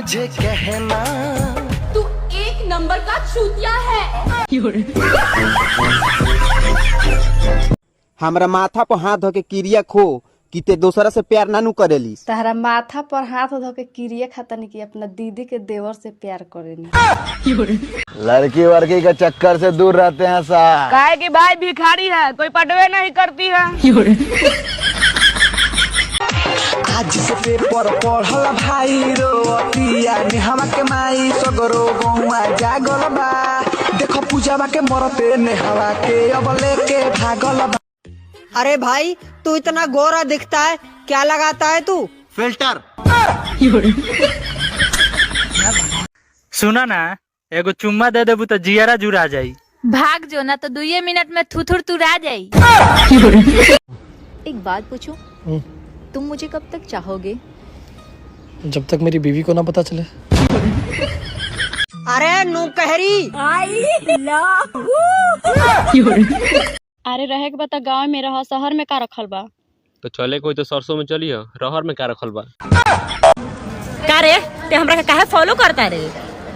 मुझे कहना तू एक नंबर का चूतिया है। हमरा माथा पर हाथ धो के क्रिया खो कि ते दूसरा से प्यार नानू करेली। तारा माथा पर हाथ धो के क्रिया खाता नहीं कि अपना दीदी के देवर से प्यार करेनी। लड़की वड़की के चक्कर से दूर रहते हैं सा। काहे कि भाई भिखारी है, कोई पटवे नहीं करती है। आज से पेपर पढ़ल भाई रोतिया नेहवा के माई सगरो गौआ जागल बा। देखो पूजावा के मरते नेहवा के अब लेके भागल बा। अरे भाई तू इतना गोरा दिखता है, क्या लगाता है तू? फिल्टर। सुना ना, एगो चुम्मा दे देबू तो जियारा जुड़ा जाई। भाग जो ना तो 2 मिनट में थुथुर तुरा जाई। एक बात पूछूं, तुम मुझे कब तक चाहोगे? जब तक मेरी बीवी को ना पता चले। अरे नौकहरी अरे रहे के बता गाँव में रह, शहर में का रखल बा? तो चले कोई तो सरसों में चलियो, रहर में का रखल बा। का रे ते हमरा के काहे फॉलो करता रे?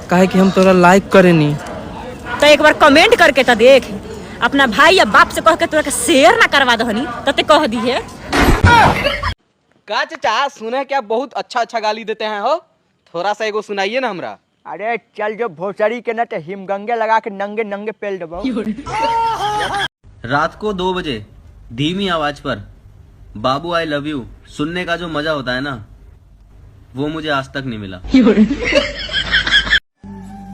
काहे कि हम तोरा लाइक करेनी। तो एक बार कमेंट करके तो देख, अपना भाई या बाप से कह के तोरा के शेयर ना करवा दहनी तो ते कह दी है। का चाचा सुने क्या बहुत अच्छा गाली देते हैं हो, थोड़ा सा एगो सुनाइए ना हमरा। अरे चल जो भोसड़ी के न हिमगंगे लगा के नंगे नंगे पेल दबाओ। रात को 2 बजे धीमी आवाज पर बाबू आई लव यू सुनने का जो मजा होता है ना, वो मुझे आज तक नहीं मिला।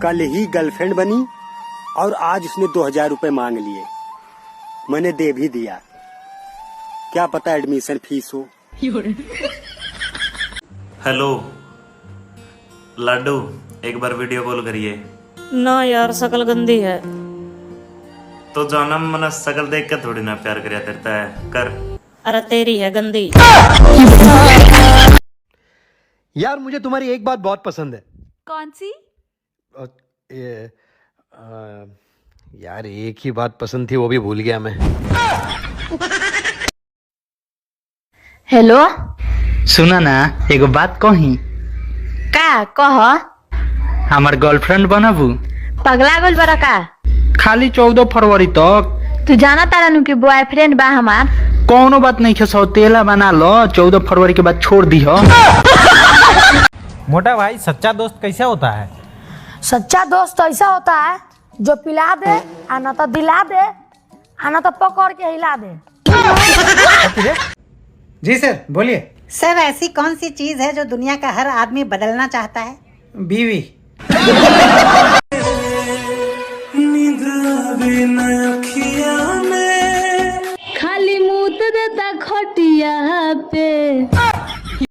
कल ही गर्लफ्रेंड बनी और आज उसने 2000 रुपए मांग लिए। मैंने दे भी दिया, क्या पता एडमिशन फीस हो। हेलो लड्डू, एक बार वीडियो कॉल करिए ना यार, शकल गंदी है। तो जन्म मन शकल देख के थोड़ी ना प्यार करया करता है, कर। अरे तेरी है गंदी। यार मुझे तुम्हारी एक बात बहुत पसंद है। कौन सी? यार एक ही बात पसंद थी, वो भी भूल गया मैं। हेलो, सुना ना, एगो बात कही। का कह? हमार गर्लफ्रेंड बनबू? पगला गल बड़ा का? खाली 14 फरवरी तक। तू जाना तारा नु कि बॉयफ्रेंड बा हमार। कोनो बात नहीं, सौतेला बना लो, 14 फरवरी के बाद छोड़ दी हो। मोटा भाई, सच्चा दोस्त कैसा होता है? सच्चा दोस्त ऐसा होता है जो पिला दे, आना तो दिला दे, आना तो पकड़ के हिला दे। जी सर बोलिए। सर ऐसी कौन सी चीज है जो दुनिया का हर आदमी बदलना चाहता है? बीवी। खाली मुंह देता खटिया पे।